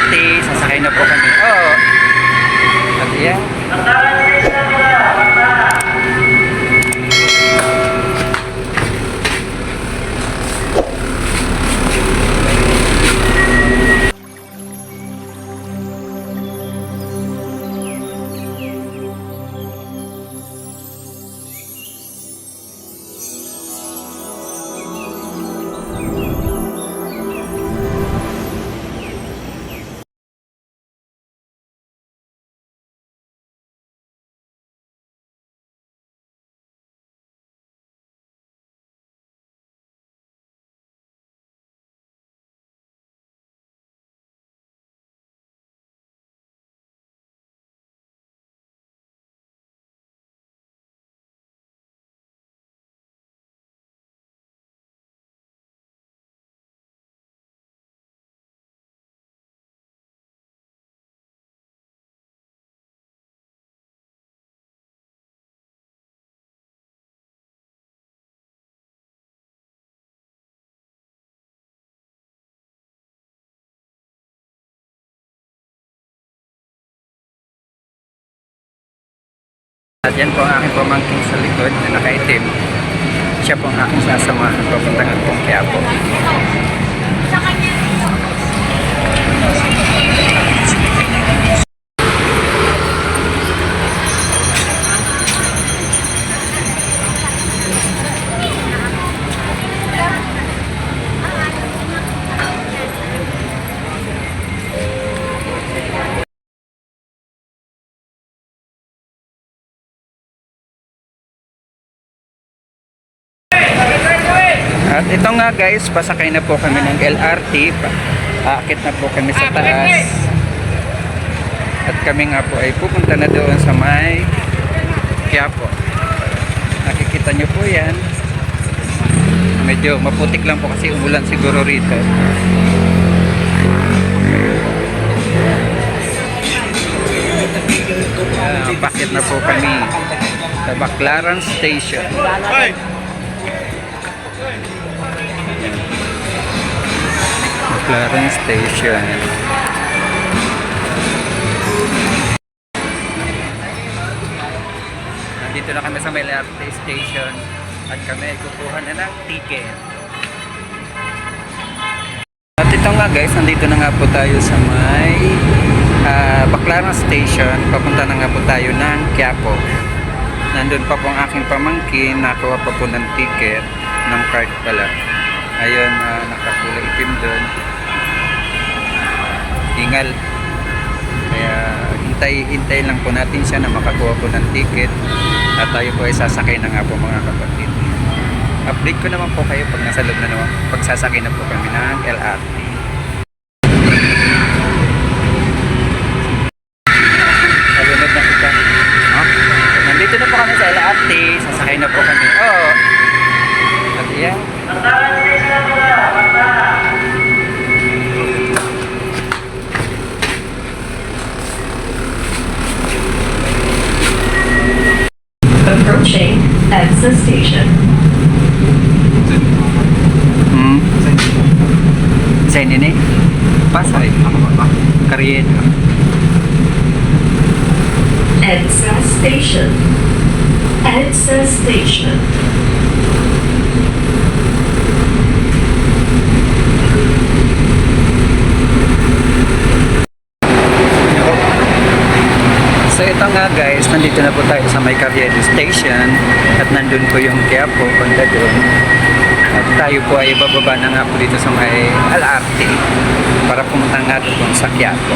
LRT, sasakay na po kami. Oo. At yan. At yan po ang aking pamangkin sa likod na nakaitim. Siya po ang aking sasamahan papuntang pong Quiapo. At ito nga guys, pasakay na po kami ng LRT. Aakit na po kami sa taas. At kami nga po ay pupunta na doon sa may Quiapo. Nakikita nyo po yan. Medyo maputik lang po kasi umulan siguro rito. Bakit na po kami sa Baclaran Station. Baclaran Station. Nandito na kami sa may LRT Station at kami ay kukuha na ng ticket. At ito nga guys, nandito na nga po tayo sa may Baclaran Station. Papunta na nga po tayo ng Quiapo. Nandun pa po ang aking pamangkin, nakuha pa po ng ticket, ng card pala. Ayun, nakakulay itim doon. Ingal. Kaya hintay lang po natin siya na makakuha po ng ticket. At tayo po ay sasakay na nga po mga kapatid. Update ko naman po kayo pag nasa loob na naman. Pag sasakay na po kami ng LRT. Salunod na kita. Nandito na po kami sa LRT. Sasakay na po kami. Oo. At yan. Approaching EDSA station. Saan ini? Pasay. Karyedo. EDSA station. EDSA station. So ito nga guys, nandito na po tayo sa may Carriedo Station at nandun po yung Quiapo, banda doon. At tayo po ay bababa na nga po dito sa may LRT para pumunta nga doon sa Quiapo.